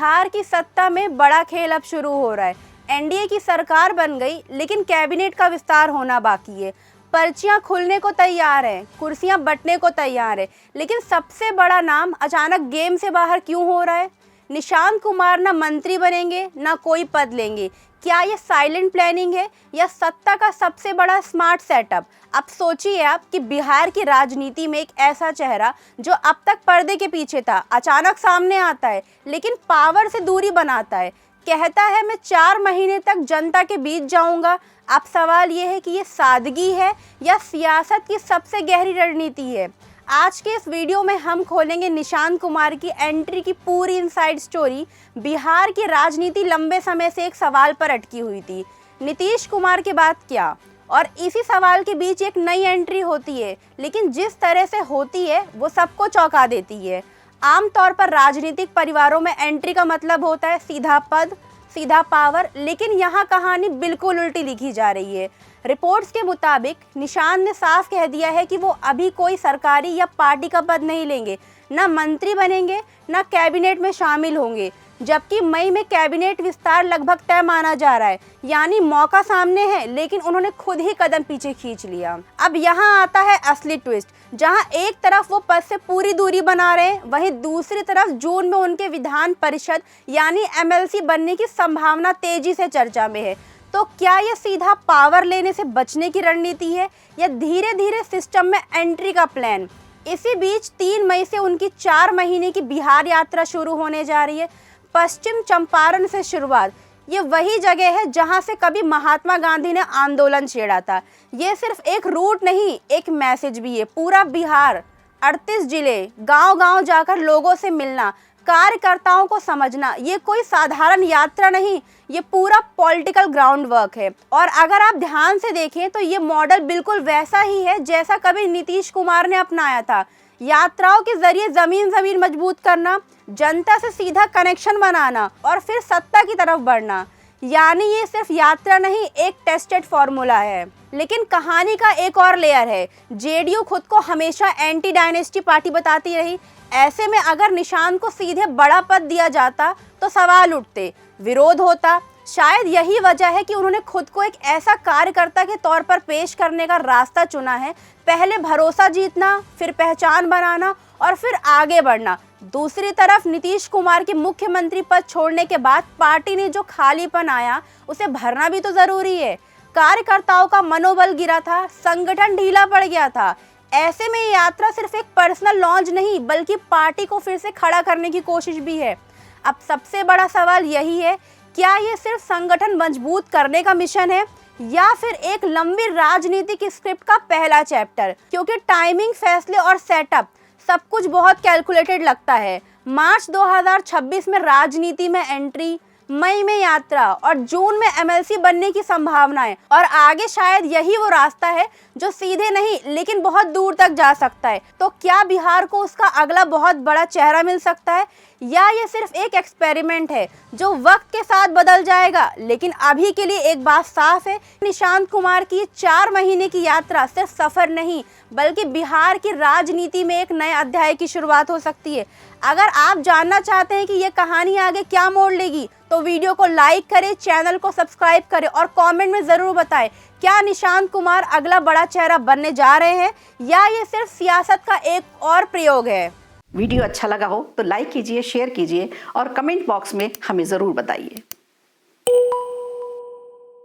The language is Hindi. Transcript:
बिहार की सत्ता में बड़ा खेल अब शुरू हो रहा है। एनडीए की सरकार बन गई, लेकिन कैबिनेट का विस्तार होना बाकी है। पर्चियां खुलने को तैयार हैं, कुर्सियां बंटने को तैयार है, लेकिन सबसे बड़ा नाम अचानक गेम से बाहर क्यों हो रहा है? निशांत कुमार ना मंत्री बनेंगे, ना कोई पद लेंगे। क्या ये साइलेंट प्लानिंग है या सत्ता का सबसे बड़ा स्मार्ट सेटअप? अब सोचिए आप कि बिहार की राजनीति में एक ऐसा चेहरा जो अब तक पर्दे के पीछे था, अचानक सामने आता है, लेकिन पावर से दूरी बनाता है। कहता है मैं 4 महीने तक जनता के बीच जाऊंगा। अब सवाल ये है कि ये सादगी है या सियासत की सबसे गहरी रणनीति है। आज के इस वीडियो में हम खोलेंगे निशांत कुमार की एंट्री की पूरी इनसाइड स्टोरी। बिहार की राजनीति लंबे समय से एक सवाल पर अटकी हुई थी, नीतीश कुमार के बाद क्या? और इसी सवाल के बीच एक नई एंट्री होती है, लेकिन जिस तरह से होती है वो सबको चौंका देती है। आमतौर पर राजनीतिक परिवारों में एंट्री का मतलब होता है सीधा पद, सीधा पावर, लेकिन यहाँ कहानी बिल्कुल उल्टी लिखी जा रही है। रिपोर्ट्स के मुताबिक निशांत ने साफ कह दिया है कि वो अभी कोई सरकारी या पार्टी का पद नहीं लेंगे, ना मंत्री बनेंगे, ना कैबिनेट में शामिल होंगे, जबकि मई में कैबिनेट विस्तार लगभग तय माना जा रहा है। यानी मौका सामने है, लेकिन उन्होंने खुद ही कदम पीछे खींच लिया। अब यहाँ आता है असली ट्विस्ट, जहाँ एक तरफ वो पद से पूरी दूरी बना रहे हैं, वहीं दूसरी तरफ जून में उनके विधान परिषद यानी एमएलसी बनने की संभावना तेजी से चर्चा में है। तो क्या ये सीधा पावर लेने से बचने की रणनीति है या धीरे धीरे सिस्टम में एंट्री का प्लान? इसी बीच 3 मई से उनकी 4 महीने की बिहार यात्रा शुरू होने जा रही है। पश्चिम चंपारण से शुरुआत। ये वही जगह है जहां से कभी महात्मा गांधी ने आंदोलन छेड़ा था। ये सिर्फ एक रूट नहीं, एक मैसेज भी है। पूरा बिहार, 38 जिले, गांव-गांव जाकर लोगों से मिलना, कार्यकर्ताओं को समझना, ये कोई साधारण यात्रा नहीं, ये पूरा पॉलिटिकल ग्राउंड वर्क है। और अगर आप ध्यान से देखें तो ये मॉडल बिल्कुल वैसा ही है जैसा कभी नीतीश कुमार ने अपनाया था। यात्राओं के जरिए जमीन मजबूत करना, जनता से सीधा कनेक्शन बनाना और फिर सत्ता की तरफ बढ़ना। यानी ये सिर्फ यात्रा नहीं, एक टेस्टेड फॉर्मूला है। लेकिन कहानी का एक और लेयर है। जेडीयू खुद को हमेशा एंटी डायनेस्टी पार्टी बताती रही। ऐसे में अगर निशांत को सीधे बड़ा पद दिया जाता तो सवाल उठते, विरोध होता। शायद यही वजह है कि उन्होंने खुद को एक ऐसा कार्यकर्ता के तौर पर पेश करने का रास्ता चुना है। पहले भरोसा जीतना, फिर पहचान बनाना और फिर आगे बढ़ना। दूसरी तरफ नीतीश कुमार के मुख्यमंत्री पद छोड़ने के बाद पार्टी ने जो खालीपन आया उसे भरना भी तो जरूरी है। कार्यकर्ताओं का मनोबल गिरा था, संगठन ढीला पड़ गया था। ऐसे में ये यात्रा सिर्फ एक पर्सनल लॉन्च नहीं, बल्कि पार्टी को फिर से खड़ा करने की कोशिश भी है। अब सबसे बड़ा सवाल यही है, क्या ये सिर्फ संगठन मजबूत करने का मिशन है या फिर एक लंबी राजनीतिक स्क्रिप्ट का पहला चैप्टर? क्योंकि टाइमिंग, फैसले और सेटअप सब कुछ बहुत कैलकुलेटेड लगता है। मार्च 2026 में राजनीति में एंट्री, मई में यात्रा और जून में एमएलसी बनने की संभावनाएं, और आगे शायद यही वो रास्ता है जो सीधे नहीं लेकिन बहुत दूर तक जा सकता है। तो क्या बिहार को उसका अगला बहुत बड़ा चेहरा मिल सकता है या ये सिर्फ एक एक्सपेरिमेंट है जो वक्त के साथ बदल जाएगा? लेकिन अभी के लिए एक बात साफ है, निशांत कुमार की 4 महीने की यात्रा सिर्फ सफर नहीं, बल्कि बिहार की राजनीति में एक नए अध्याय की शुरुआत हो सकती है। अगर आप जानना चाहते हैं कि ये कहानी आगे क्या मोड़ लेगी, तो वीडियो को लाइक करें, चैनल को सब्सक्राइब करें और कमेंट में ज़रूर बताएं, क्या निशांत कुमार अगला बड़ा चेहरा बनने जा रहे हैं या ये सिर्फ सियासत का एक और प्रयोग है? वीडियो अच्छा लगा हो तो लाइक कीजिए, शेयर कीजिए और कमेंट बॉक्स में हमें ज़रूर बताइए।